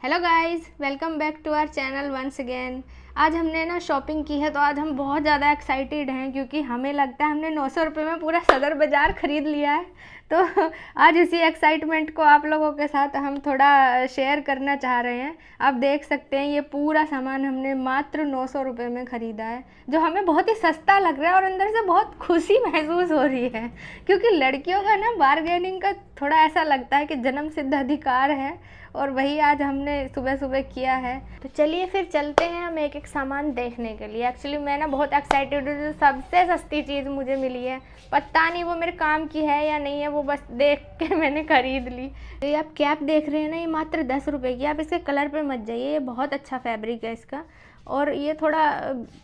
Hello guys, welcome back to our channel once again. आज हमने ना शॉपिंग की है तो आज हम बहुत ज़्यादा एक्साइटेड हैं क्योंकि हमें लगता है हमने 900 रुपये में पूरा सदर बाज़ार ख़रीद लिया है। तो आज इसी एक्साइटमेंट को आप लोगों के साथ हम थोड़ा शेयर करना चाह रहे हैं। आप देख सकते हैं ये पूरा सामान हमने मात्र 900 रुपये में ख़रीदा है, जो हमें बहुत ही सस्ता लग रहा है और अंदर से बहुत खुशी महसूस हो रही है क्योंकि लड़कियों का ना बार्गेनिंग का थोड़ा ऐसा लगता है कि जन्म सिद्ध अधिकार है और वही आज हमने सुबह सुबह किया है। तो चलिए फिर चलते हैं हम एक एक सामान देखने के लिए। एक्चुअली मैं ना बहुत एक्साइटेड हूँ, जो सबसे सस्ती चीज़ मुझे मिली है, पता नहीं वो मेरे काम की है या नहीं है, वो बस देख के मैंने ख़रीद ली। तो ये आप कैप देख रहे हैं ना, ये मात्र 10 रुपये की। आप इसके कलर पे मत जाइए, ये बहुत अच्छा फैब्रिक है इसका और ये थोड़ा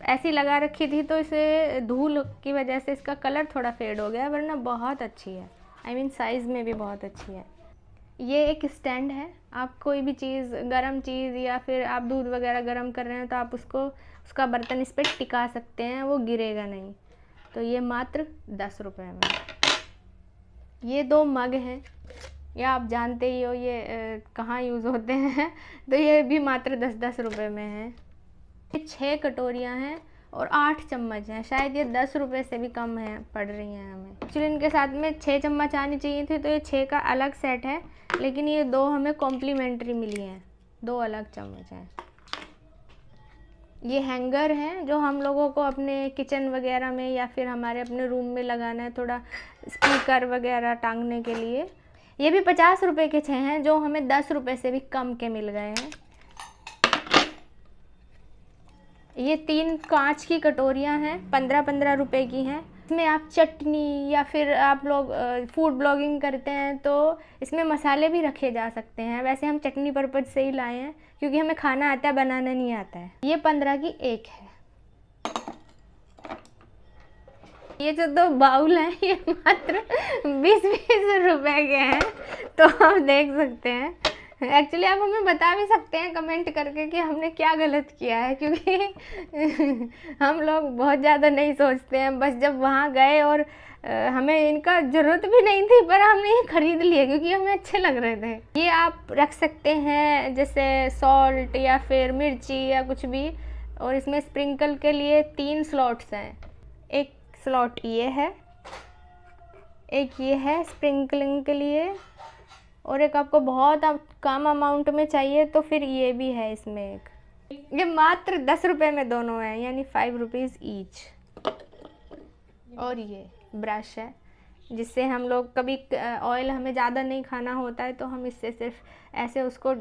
ऐसी लगा रखी थी तो इसे धूल की वजह से इसका कलर थोड़ा फेड हो गया, वरना बहुत अच्छी है। आई मीन साइज़ में भी बहुत अच्छी है। ये एक स्टैंड है, आप कोई भी चीज़ गरम चीज़ या फिर आप दूध वगैरह गरम कर रहे हैं तो आप उसका बर्तन इस पर टिका सकते हैं, वो गिरेगा नहीं। तो ये मात्र 10 रुपये में। ये 2 मग हैं, या आप जानते ही हो ये कहाँ यूज़ होते हैं तो ये भी मात्र 10-10 रुपये में है। ये 6 कटोरियाँ हैं और 8 चम्मच हैं, शायद ये 10 रुपये से भी कम है पड़ रही हैं हमें। एक्चुअली इनके साथ में 6 चम्मच आनी चाहिए थी, तो ये 6 का अलग सेट है, लेकिन ये 2 हमें कॉम्प्लीमेंट्री मिली हैं, 2 अलग चम्मच हैं। ये हैंगर हैं जो हम लोगों को अपने किचन वगैरह में या फिर हमारे अपने रूम में लगाना है, थोड़ा स्पीकर वगैरह टांगने के लिए। ये भी 50 रुपये के 6 हैं, जो हमें 10 रुपये से भी कम के मिल गए हैं। ये 3 कांच की कटोरियाँ हैं, 15-15 रुपये की हैं। इसमें आप चटनी या फिर आप लोग फूड ब्लॉगिंग करते हैं तो इसमें मसाले भी रखे जा सकते हैं। वैसे हम चटनी पर्पज़ से ही लाए हैं क्योंकि हमें खाना आता है, बनाना नहीं आता है। ये 15 की एक है। ये जो 2 बाउल हैं ये मात्र 20-20 रुपये के हैं, तो आप देख सकते हैं। एक्चुअली आप हमें बता भी सकते हैं कमेंट करके कि हमने क्या गलत किया है, क्योंकि हम लोग बहुत ज़्यादा नहीं सोचते हैं। बस जब वहाँ गए और हमें इनका ज़रूरत भी नहीं थी पर हमने ये ख़रीद लिए क्योंकि हमें अच्छे लग रहे थे। ये आप रख सकते हैं जैसे सॉल्ट या फिर मिर्ची या कुछ भी, और इसमें स्प्रिंकल के लिए 3 स्लॉट्स हैं। एक स्लॉट ये है, एक ये है स्प्रिंकलिंग के लिए, और एक आपको बहुत कम अमाउंट में चाहिए तो फिर ये भी है इसमें एक। ये मात्र 10 रुपये में दोनों हैं, यानी 5 रुपीज़ ईच। और ये ब्रश है जिससे हम लोग कभी ऑयल हमें ज़्यादा नहीं खाना होता है तो हम इससे सिर्फ ऐसे उसको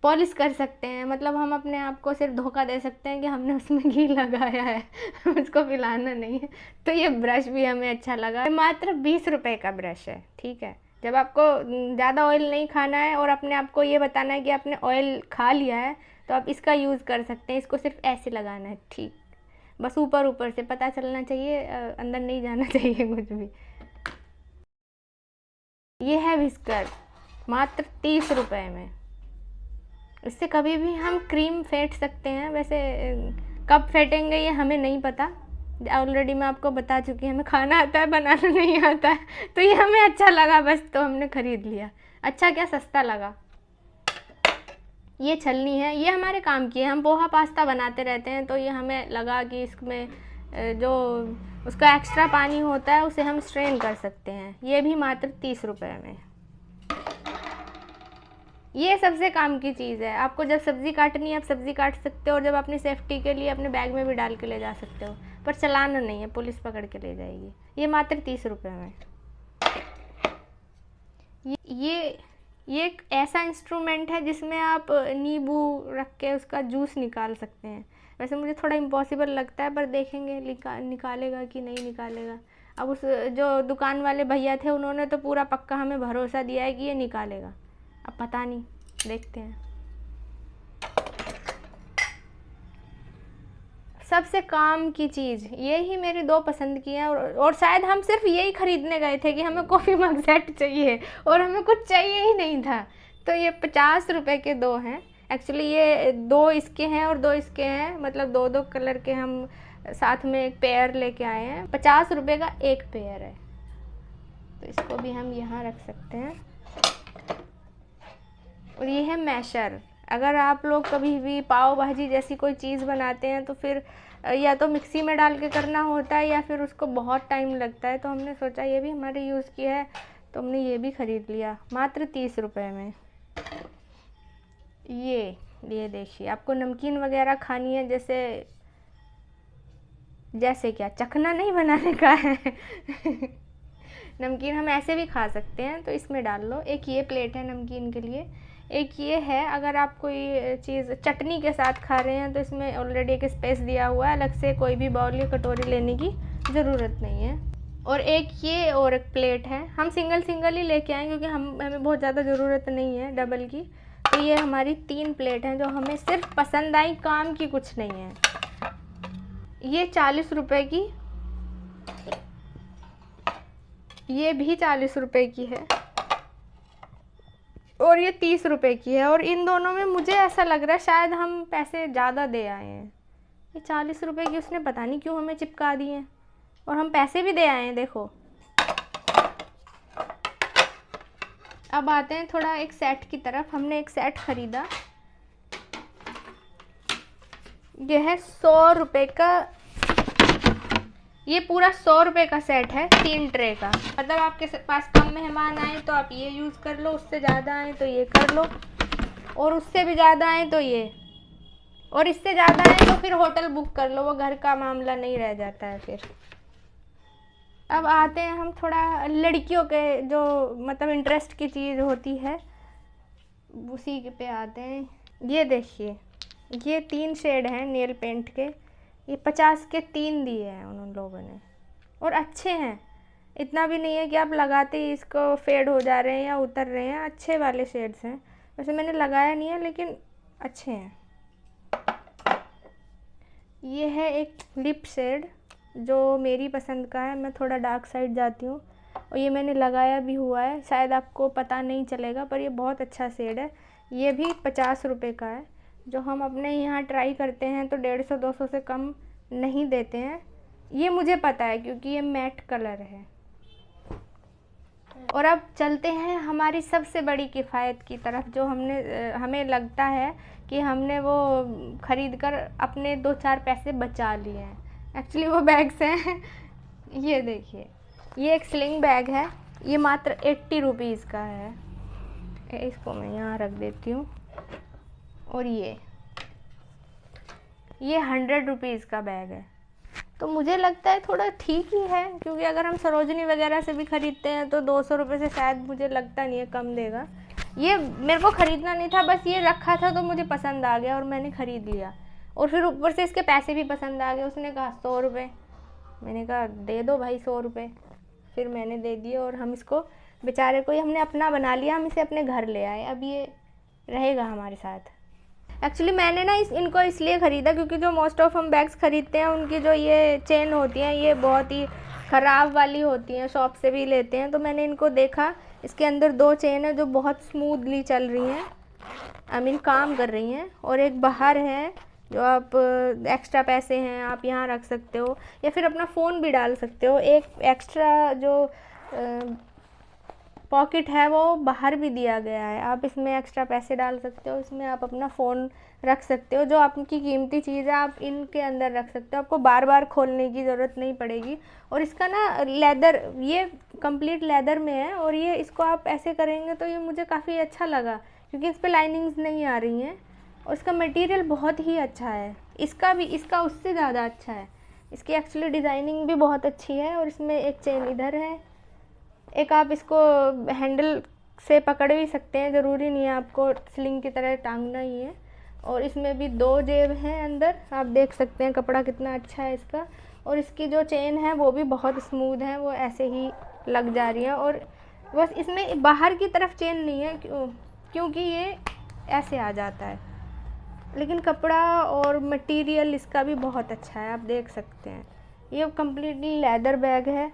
पॉलिश कर सकते हैं। मतलब हम अपने आप को सिर्फ धोखा दे सकते हैं कि हमने उसमें घी लगाया है उसको पिलाना नहीं है। तो ये ब्रश भी हमें अच्छा लगा। मात्र 20 रुपये का ब्रश है, ठीक है। जब आपको ज़्यादा ऑयल नहीं खाना है और अपने आप को ये बताना है कि आपने ऑयल खा लिया है तो आप इसका यूज़ कर सकते हैं। इसको सिर्फ ऐसे लगाना है, ठीक, बस ऊपर ऊपर से पता चलना चाहिए, अंदर नहीं जाना चाहिए कुछ भी। ये है विस्कर, मात्र 30 रुपये में। इससे कभी भी हम क्रीम फेंट सकते हैं। वैसे कब फेंटेंगे ये हमें नहीं पता, ऑलरेडी मैं आपको बता चुकी हूँ, हमें खाना आता है, बनाना नहीं आता है। तो ये हमें अच्छा लगा बस, तो हमने ख़रीद लिया। अच्छा क्या, सस्ता लगा। ये छलनी है, ये हमारे काम की है। हम पोहा पास्ता बनाते रहते हैं तो ये हमें लगा कि इसमें जो उसका एक्स्ट्रा पानी होता है उसे हम स्ट्रेन कर सकते हैं। ये भी मात्र 30 रुपये में। ये सबसे काम की चीज़ है। आपको जब सब्ज़ी काटनी है आप सब्ज़ी काट सकते हो, और जब अपनी सेफ्टी के लिए अपने बैग में भी डाल के ले जा सकते हो, पर चलाना नहीं है, पुलिस पकड़ के ले जाएगी। ये मात्र 30 रुपये में। ये एक ऐसा इंस्ट्रूमेंट है जिसमें आप नींबू रख के उसका जूस निकाल सकते हैं। वैसे मुझे थोड़ा इम्पॉसिबल लगता है पर देखेंगे निकालेगा कि नहीं निकालेगा। अब उस जो दुकान वाले भैया थे उन्होंने तो पूरा पक्का हमें भरोसा दिया है कि ये निकालेगा, अब पता नहीं, देखते हैं। सबसे काम की चीज़ ये ही मेरी 2 पसंद की हैं, और शायद हम सिर्फ यही ख़रीदने गए थे कि हमें कॉफ़ी मग सेट चाहिए और हमें कुछ चाहिए ही नहीं था। तो ये 50 रुपये के 2 हैं। एक्चुअली ये 2 इसके हैं और 2 इसके हैं, मतलब 2-2 कलर के हम साथ में एक पेयर लेके आए हैं। 50 रुपये का एक पेयर है, तो इसको भी हम यहाँ रख सकते हैं। और ये है मैशर, अगर आप लोग कभी भी पाव भाजी जैसी कोई चीज़ बनाते हैं तो फिर या तो मिक्सी में डाल के करना होता है या फिर उसको बहुत टाइम लगता है। तो हमने सोचा ये भी हमारे यूज़ की है, तो हमने ये भी ख़रीद लिया मात्र 30 रुपए में। ये देखिए, आपको नमकीन वगैरह खानी है, जैसे क्या चखना नहीं बनाने का है नमकीन हम ऐसे भी खा सकते हैं, तो इसमें डाल लो। एक ये प्लेट है नमकीन के लिए, एक ये है अगर आप कोई चीज़ चटनी के साथ खा रहे हैं तो इसमें ऑलरेडी एक स्पेस दिया हुआ है, अलग से कोई भी बाउल या कटोरी लेने की ज़रूरत नहीं है। और एक प्लेट है, हम सिंगल ही लेके आए क्योंकि हमें बहुत ज़्यादा ज़रूरत नहीं है डबल की। तो ये हमारी 3 प्लेट हैं जो हमें सिर्फ पसंद आई, काम की कुछ नहीं है। ये 40 रुपए की, ये भी 40 रुपए की है और ये 30 रुपए की है। और इन दोनों में मुझे ऐसा लग रहा है शायद हम पैसे ज़्यादा दे आए हैं। ये 40 रुपए की उसने पता नहीं क्यों हमें चिपका दी हैं और हम पैसे भी दे आए हैं, देखो। अब आते हैं थोड़ा एक सेट की तरफ। हमने एक सेट ख़रीदा, यह है 100 रुपये का। ये पूरा 100 रुपये का सेट है, 3 ट्रे का। मतलब आपके पास कम मेहमान आए तो आप ये यूज़ कर लो, उससे ज़्यादा आए तो ये कर लो, और उससे भी ज़्यादा आए तो ये, और इससे ज़्यादा आए तो फिर होटल बुक कर लो, वो घर का मामला नहीं रह जाता है फिर। अब आते हैं हम थोड़ा लड़कियों के जो मतलब इंटरेस्ट की चीज़ होती है उसी पे आते हैं। ये देखिए, ये 3 शेड हैं नेल पेंट के। ये 50 के 3 दिए हैं उन लोगों ने, और अच्छे हैं। इतना भी नहीं है कि आप लगाते ही इसको फेड हो जा रहे हैं या उतर रहे हैं, अच्छे वाले शेड्स हैं। वैसे मैंने लगाया नहीं है लेकिन अच्छे हैं। ये है एक लिप शेड जो मेरी पसंद का है, मैं थोड़ा डार्क साइड जाती हूँ, और ये मैंने लगाया भी हुआ है। शायद आपको पता नहीं चलेगा पर ये बहुत अच्छा शेड है। ये भी 50 रुपये का है। जो हम अपने यहाँ ट्राई करते हैं तो 150-200 से कम नहीं देते हैं। ये मुझे पता है क्योंकि ये मैट कलर है। और अब चलते हैं हमारी सबसे बड़ी किफ़ायत की तरफ, जो हमें लगता है कि हमने वो ख़रीद कर अपने 2-4 पैसे बचा लिए हैं। एक्चुअली वो बैग्स हैं ये देखिए, ये एक स्लिंग बैग है, ये मात्र 80 रुपीज़ का है। इसको मैं यहाँ रख देती हूँ। और ये 100 रुपीज़ का बैग है। तो मुझे लगता है थोड़ा ठीक ही है, क्योंकि अगर हम सरोजनी वगैरह से भी ख़रीदते हैं तो 200 रुपये से शायद मुझे लगता नहीं है कम देगा। ये मेरे को ख़रीदना नहीं था, बस ये रखा था तो मुझे पसंद आ गया और मैंने ख़रीद लिया। और फिर ऊपर से इसके पैसे भी पसंद आ गए। उसने कहा 100 रुपये, मैंने कहा दे दो भाई 100 रुपये। फिर मैंने दे दिए और हम इसको बेचारे को ही हमने अपना बना लिया। हम इसे अपने घर ले आए, अब ये रहेगा हमारे साथ। एक्चुअली मैंने ना इनको इसलिए ख़रीदा क्योंकि जो मोस्ट ऑफ हम बैग्स ख़रीदते हैं उनकी जो ये चेन होती हैं ये बहुत ही ख़राब वाली होती हैं, शॉप से भी लेते हैं। तो मैंने इनको देखा, इसके अंदर 2 चेन है जो बहुत स्मूथली चल रही हैं, आई मीन काम कर रही हैं, और एक बाहर है जो आप एक्स्ट्रा पैसे हैं आप यहाँ रख सकते हो या फिर अपना फ़ोन भी डाल सकते हो। एक एक्स्ट्रा जो पॉकेट है वो बाहर भी दिया गया है, आप इसमें एक्स्ट्रा पैसे डाल सकते हो, इसमें आप अपना फ़ोन रख सकते हो। जो आपकी कीमती चीज़ है आप इनके अंदर रख सकते हो, आपको बार बार खोलने की ज़रूरत नहीं पड़ेगी। और इसका ना लेदर, ये कंप्लीट लेदर में है, और ये इसको आप ऐसे करेंगे तो ये मुझे काफ़ी अच्छा लगा क्योंकि इस पर लाइनिंग्स नहीं आ रही हैं और इसका मटेरियल बहुत ही अच्छा है। इसका उससे ज़्यादा अच्छा है। इसकी एक्चुअली डिज़ाइनिंग भी बहुत अच्छी है। और इसमें एक चेन इधर है, एक आप इसको हैंडल से पकड़ भी सकते हैं, ज़रूरी नहीं है आपको स्लिंग की तरह टांगना ही है। और इसमें भी 2 जेब हैं अंदर, आप देख सकते हैं कपड़ा कितना अच्छा है इसका। और इसकी जो चेन है वो भी बहुत स्मूथ है, वो ऐसे ही लग जा रही है। और बस इसमें बाहर की तरफ चेन नहीं है क्योंकि ये ऐसे आ जाता है, लेकिन कपड़ा और मटेरियल इसका भी बहुत अच्छा है, आप देख सकते हैं। ये कम्प्लीटली लेदर बैग है।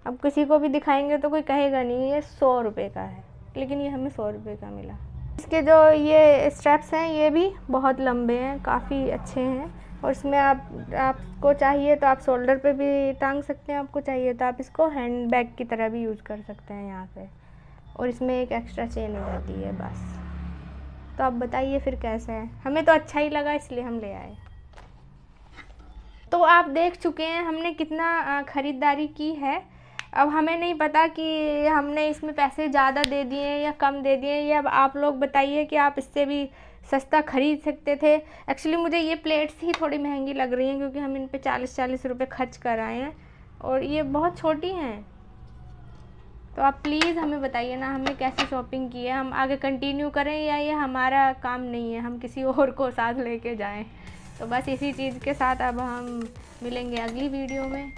अब किसी को भी दिखाएंगे तो कोई कहेगा नहीं ये 100 रुपये का है, लेकिन ये हमें 100 रुपये का मिला। इसके जो ये स्ट्रैप्स हैं ये भी बहुत लंबे हैं, काफ़ी अच्छे हैं। और इसमें आपको चाहिए तो आप शोल्डर पे भी टांग सकते हैं, आपको चाहिए तो आप इसको हैंड बैग की तरह भी यूज़ कर सकते हैं यहाँ पे। और इसमें एक एक्स्ट्रा चेन हो जाती है बस। तो आप बताइए फिर कैसा है। हमें तो अच्छा ही लगा इसलिए हम ले आए। तो आप देख चुके हैं हमने कितना ख़रीदारी की है। अब हमें नहीं पता कि हमने इसमें पैसे ज़्यादा दे दिए या कम दे दिए, या अब आप लोग बताइए कि आप इससे भी सस्ता ख़रीद सकते थे। एक्चुअली मुझे ये प्लेट्स ही थोड़ी महंगी लग रही हैं क्योंकि हम इन पे 40-40 रुपये खर्च कर आए हैं और ये बहुत छोटी हैं। तो आप प्लीज़ हमें बताइए ना हमने कैसे शॉपिंग की है, हम आगे कंटिन्यू करें या ये हमारा काम नहीं है, हम किसी और को साथ लेके जाएं। तो बस इसी चीज़ के साथ अब हम मिलेंगे अगली वीडियो में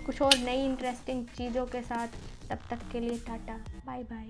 कुछ और नई इंटरेस्टिंग चीज़ों के साथ। तब तक के लिए टाटा बाय बाय।